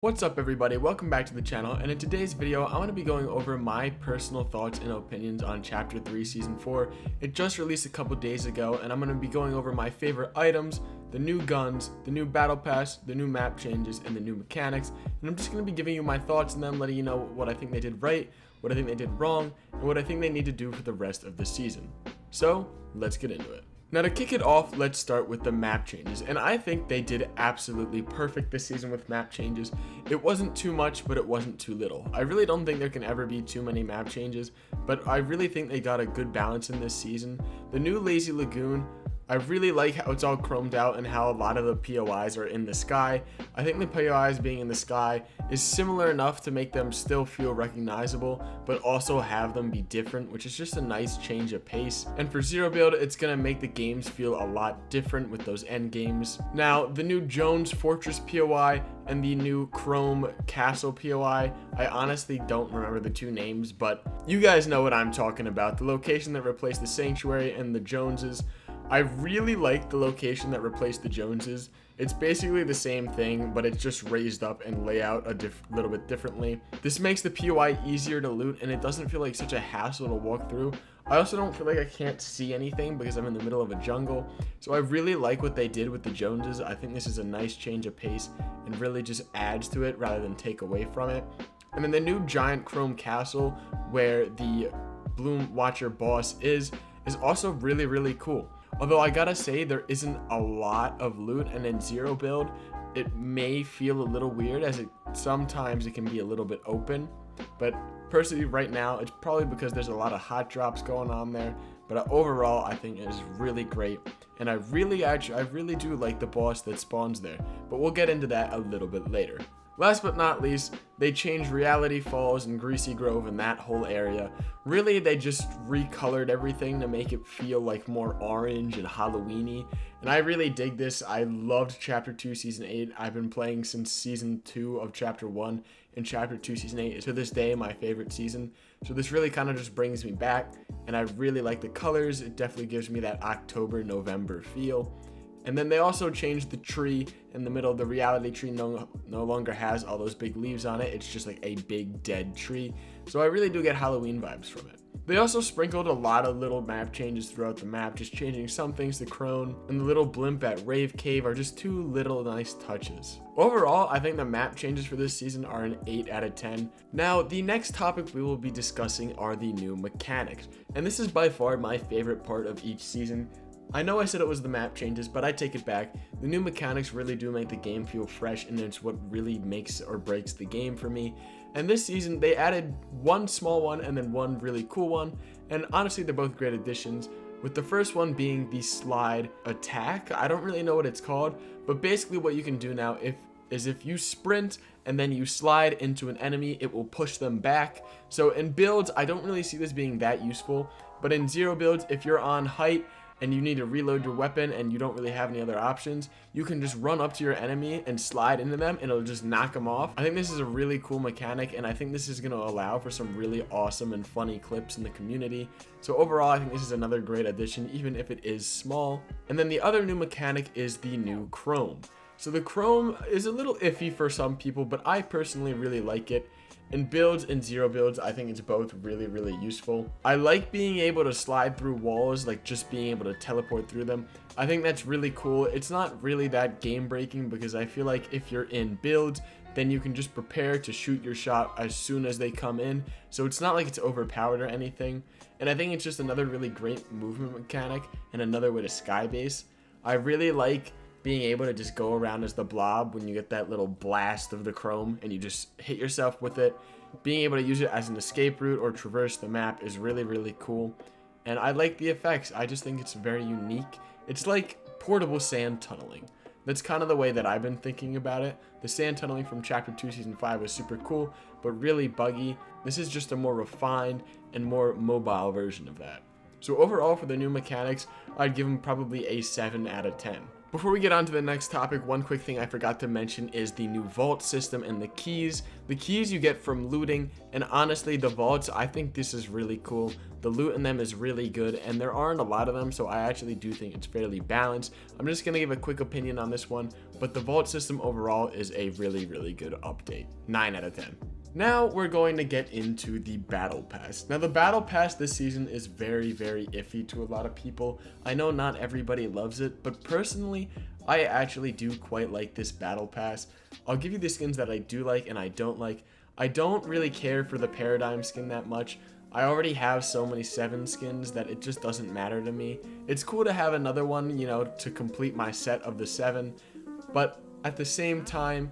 What's up everybody, welcome back to the channel, and in today's video I'm going to be going over my personal thoughts and opinions on Chapter 3 Season 4. It just released a couple days ago, and I'm going to be going over my favorite items, the new guns, the new battle pass, the new map changes, and the new mechanics. And I'm just going to be giving you my thoughts and then letting you know what I think they did right, what I think they did wrong, and what I think they need to do for the rest of the season. So, let's get into it. Now to kick it off, let's start with the map changes, and I think they did absolutely perfect this season with map changes. It wasn't too much, but it wasn't too little. I really don't think there can ever be too many map changes, but I really think they got a good balance in this season. The new Lazy Lagoon, I really like how it's all chromed out and how a lot of the POIs are in the sky. I think the POIs being in the sky is similar enough to make them still feel recognizable, but also have them be different, which is just a nice change of pace. And for zero build, it's gonna make the games feel a lot different with those end games. Now, the new Jones Fortress POI and the new Chrome Castle POI, I honestly don't remember the two names, but you guys know what I'm talking about. The location that replaced the Sanctuary and the Joneses. I really like the location that replaced the Joneses. It's basically the same thing, but it's just raised up and laid out a little bit differently. This makes the POI easier to loot, and it doesn't feel like such a hassle to walk through. I also don't feel like I can't see anything because I'm in the middle of a jungle. So I really like what they did with the Joneses. I think this is a nice change of pace and really just adds to it rather than take away from it. And then the new giant Chrome Castle, where the Bloom Watcher boss is also really, really cool. Although I gotta say, there isn't a lot of loot, and in zero build, it may feel a little weird as sometimes it can be a little bit open. But personally, right now, it's probably because there's a lot of hot drops going on there. But overall, I think it is really great, and I really do like the boss that spawns there. But we'll get into that a little bit later. Last but not least, they changed Reality Falls and Greasy Grove and that whole area. Really, they just recolored everything to make it feel like more orange and Halloween-y. And I really dig this. I loved Chapter 2 Season 8. I've been playing since Season 2 of Chapter 1, and Chapter 2 Season 8 is to this day my favorite season. So this really kind of just brings me back, and I really like the colors. It definitely gives me that October-November feel. And then they also changed the tree in the middle. The reality tree no longer has all those big leaves on it. It's just like a big dead tree. So I really do get Halloween vibes from it. They also sprinkled a lot of little map changes throughout the map, just changing some things to Crone, and the little blimp at Rave Cave are just two little nice touches. Overall, I think the map changes for this season are an 8 out of 10. Now, the next topic we will be discussing are the new mechanics, and this is by far my favorite part of each season. I know I said it was the map changes, but I take it back. The new mechanics really do make the game feel fresh, and it's what really makes or breaks the game for me. And this season, they added one small one and then one really cool one, and honestly, they're both great additions. With the first one being the slide attack. I don't really know what it's called, but basically what you can do now is if you sprint and then you slide into an enemy, it will push them back. So in builds, I don't really see this being that useful, but in zero builds, if you're on height and you need to reload your weapon and you don't really have any other options, you can just run up to your enemy and slide into them and it'll just knock them off. I think this is a really cool mechanic, and I think this is going to allow for some really awesome and funny clips in the community. So overall, I think this is another great addition, even if it is small. And then the other new mechanic is the new Chrome. So the Chrome is a little iffy for some people, but I personally really like it. In builds and zero builds, I think it's both really, really useful. I like being able to slide through walls, like just being able to teleport through them. I think that's really cool. It's not really that game breaking because I feel like if you're in builds, then you can just prepare to shoot your shot as soon as they come in. So it's not like it's overpowered or anything. And I think it's just another really great movement mechanic and another way to skybase. I really like being able to just go around as the blob when you get that little blast of the Chrome and you just hit yourself with it. Being able to use it as an escape route or traverse the map is really, really cool. And I like the effects. I just think it's very unique. It's like portable sand tunneling. That's kind of the way that I've been thinking about it. The sand tunneling from Chapter 2 Season 5 was super cool, but really buggy. This is just a more refined and more mobile version of that. So overall, for the new mechanics, I'd give them probably a 7 out of 10. Before we get on to the next topic, one quick thing I forgot to mention is the new vault system and the keys. The keys you get from looting, and honestly, the vaults, I think this is really cool. The loot in them is really good, and there aren't a lot of them, so I actually do think it's fairly balanced. I'm just going to give a quick opinion on this one, but the vault system overall is a really, really good update. 9 out of 10. Now we're going to get into the battle pass. Now the battle pass this season is very, very iffy to a lot of people. I know not everybody loves it, but personally, I actually do quite like this battle pass. I'll give you the skins that I do like and I don't like. I don't really care for the paradigm skin that much. I already have so many 7 skins that it just doesn't matter to me. It's cool to have another one, you know, to complete my set of the 7, but at the same time,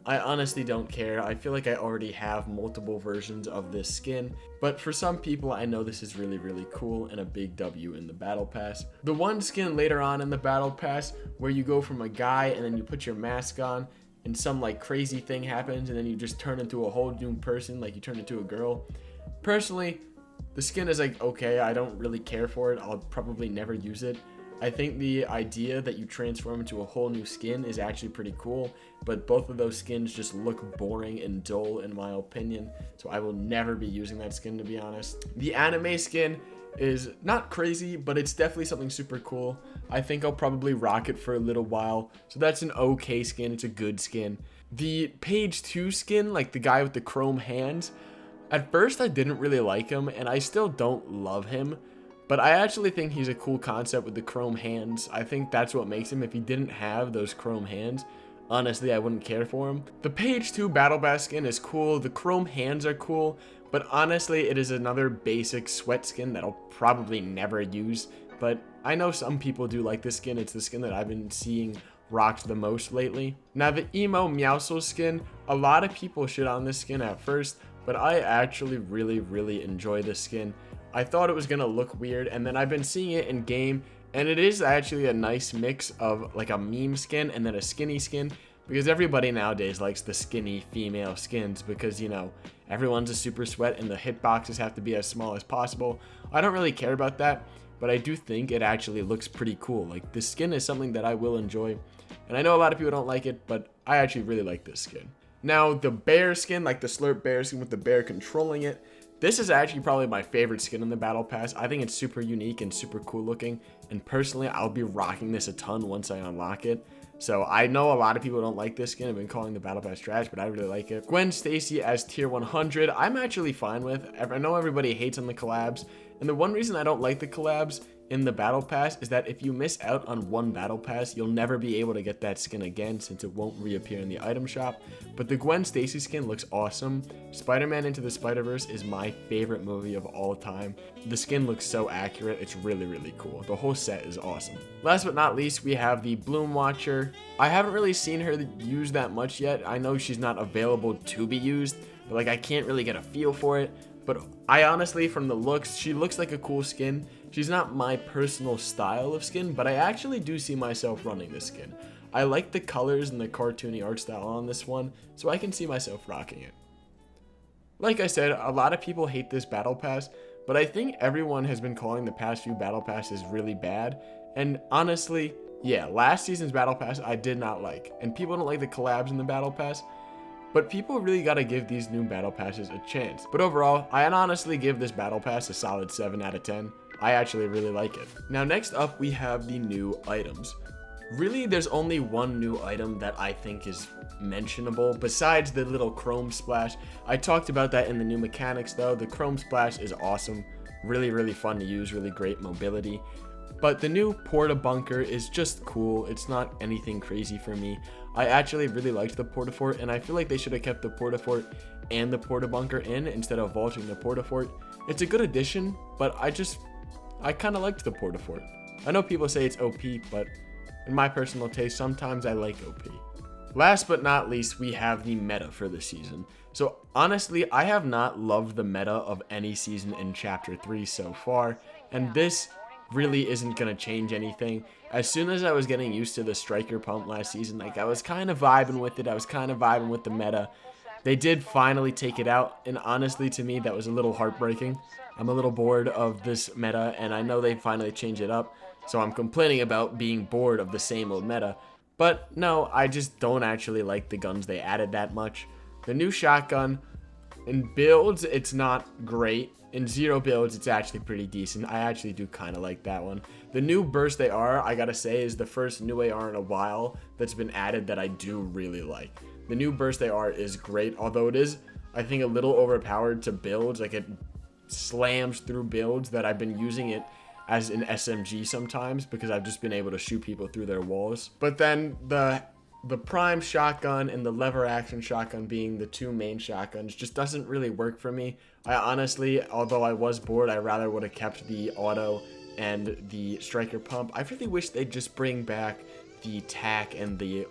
I honestly don't care. I feel like I already have multiple versions of this skin, but for some people I know this is really, really cool and a big W in the battle pass. The one skin later on in the battle pass where you go from a guy and then you put your mask on and some like crazy thing happens and then you just turn into a whole new person, like you turn into a girl. Personally, the skin is like, okay, I don't really care for it. I'll probably never use it. I think the idea that you transform into a whole new skin is actually pretty cool, but both of those skins just look boring and dull in my opinion, so I will never be using that skin, to be honest. The anime skin is not crazy, but it's definitely something super cool. I think I'll probably rock it for a little while, so that's an okay skin. It's a good skin. The page 2 skin, like the guy with the chrome hands, at first I didn't really like him, and I still don't love him. But I actually think he's a cool concept with the chrome hands. I think that's what makes him. If he didn't have those chrome hands, honestly, I wouldn't care for him. The page 2 battle pass skin is cool. The chrome hands are cool. But honestly, it is another basic sweat skin that I'll probably never use. But I know some people do like this skin. It's the skin that I've been seeing rocked the most lately. Now, the emo Meowscles skin, a lot of people shit on this skin at first, but I actually really, really enjoy this skin. I thought it was gonna look weird, and then I've been seeing it in game, and it is actually a nice mix of like a meme skin and then a skinny skin, because everybody nowadays likes the skinny female skins because, you know, everyone's a super sweat and the hitboxes have to be as small as possible. I don't really care about that, but I do think it actually looks pretty cool. Like, the skin is something that I will enjoy, and I know a lot of people don't like it, but I actually really like this skin. Now, the bear skin, like the Slurp bear skin with the bear controlling it, this is actually probably my favorite skin in the battle pass. I think it's super unique and super cool looking, and personally I'll be rocking this a ton once I unlock it. So I know a lot of people don't like this skin. I've been calling the battle pass trash, but I really like it. Gwen Stacy as tier 100, I'm actually fine with. I know everybody hates on the collabs, and the one reason I don't like the collabs in the battle pass is that if you miss out on one battle pass, you'll never be able to get that skin again since it won't reappear in the item shop. But the Gwen Stacy skin looks awesome. Spider-Man Into the Spider-Verse is my favorite movie of all time. The skin looks so accurate, it's really, really cool. The whole set is awesome. Last but not least, we have the Bloom Watcher. I haven't really seen her used that much yet. I know she's not available to be used, but like I can't really get a feel for it. But I honestly, from the looks, she looks like a cool skin. She's not my personal style of skin, but I actually do see myself running this skin. I like the colors and the cartoony art style on this one, so I can see myself rocking it. Like I said, a lot of people hate this battle pass, but I think everyone has been calling the past few battle passes really bad. And honestly, yeah, last season's battle pass I did not like, and people don't like the collabs in the battle pass. But people really gotta give these new battle passes a chance. But overall, I honestly give this battle pass a solid 7 out of 10. I actually really like it. Now next up we have the new items. Really, there's only one new item that I think is mentionable besides the little chrome splash. I talked about that in the new mechanics though. The chrome splash is awesome. Really, really fun to use, really great mobility. But the new Porta Bunker is just cool. It's not anything crazy for me. I actually really liked the Porta Fort, and I feel like they should have kept the Porta Fort and the Porta Bunker in instead of vaulting the Porta Fort. It's a good addition, but I kind of liked the Porta Fort. I know people say it's OP, but in my personal taste, sometimes I like OP. Last but not least, we have the meta for the season. So honestly, I have not loved the meta of any season in Chapter 3 so far, and this really isn't going to change anything. As soon as I was getting used to the striker pump last season, like I was kind of vibing with it. I was kind of vibing with the meta. They did finally take it out, and honestly to me that was a little heartbreaking. I'm a little bored of this meta, and I know they finally changed it up. So I'm complaining about being bored of the same old meta. But no, I just don't actually like the guns they added that much. The new shotgun, in builds, it's not great. In zero builds, it's actually pretty decent. I actually do kind of like that one. The new burst AR, I gotta say, is the first new AR in a while that's been added that I do really like. The new burst AR is great, although it is, I think, a little overpowered to builds. Like, it slams through builds that I've been using it as an SMG sometimes because I've just been able to shoot people through their walls. But then the prime shotgun and the lever action shotgun being the two main shotguns just doesn't really work for me. I honestly, although I was bored, I rather would have kept the auto and the striker pump. I really wish they'd just bring back the tac and the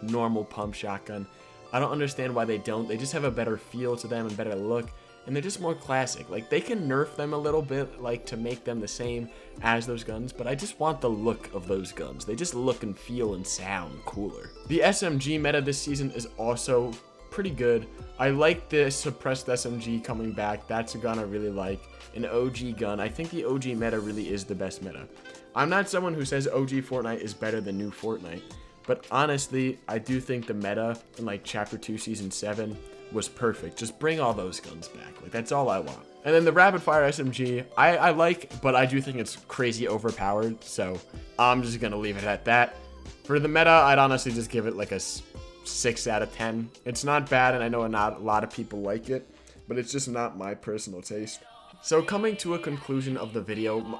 normal pump shotgun. I don't understand why they don't. They just have a better feel to them and better look, and they're just more classic. Like, they can nerf them a little bit, like, to make them the same as those guns, but I just want the look of those guns. They just look and feel and sound cooler. The SMG meta this season is also pretty good. I like the suppressed SMG coming back. That's a gun I really like. An OG gun. I think the OG meta really is the best meta. I'm not someone who says OG Fortnite is better than new Fortnite, but honestly, I do think the meta in, like, Chapter 2 Season 7 was perfect. Just bring all those guns back. Like, that's all I want. And then the rapid fire SMG, I like, but I do think it's crazy overpowered, so I'm just gonna leave it at that. For the meta, I'd honestly just give it like a 6 out of 10. It's not bad, and I know not a lot of people like it, but it's just not my personal taste. So coming to a conclusion of the video,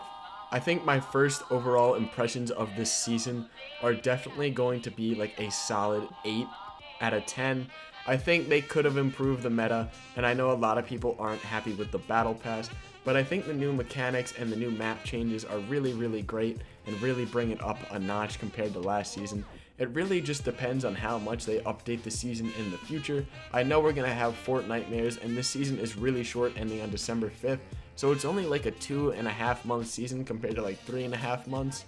I think my first overall impressions of this season are definitely going to be like a solid 8 out of 10. I think they could have improved the meta, and I know a lot of people aren't happy with the battle pass, but I think the new mechanics and the new map changes are really, really great and really bring it up a notch compared to last season. It really just depends on how much they update the season in the future. I know we're going to have Fortnitemares, and this season is really short, ending on December 5th, so it's only like a 2.5 month season compared to like 3.5 months.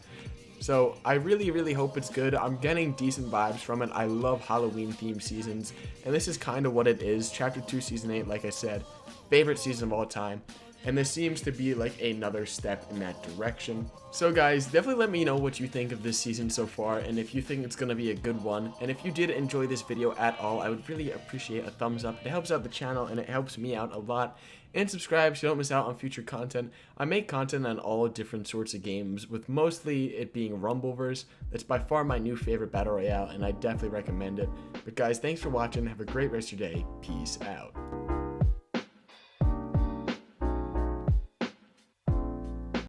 So I really, really hope it's good. I'm getting decent vibes from it. I love Halloween themed seasons, and this is kind of what it is. Chapter 2 Season 8, like I said, favorite season of all time. And this seems to be like another step in that direction. So guys, definitely let me know what you think of this season so far, and if you think it's going to be a good one. And if you did enjoy this video at all, I would really appreciate a thumbs up. It helps out the channel and it helps me out a lot. And subscribe so you don't miss out on future content. I make content on all different sorts of games, with mostly it being Rumbleverse. That's by far my new favorite battle royale, and I definitely recommend it. But guys, thanks for watching. Have a great rest of your day. Peace out.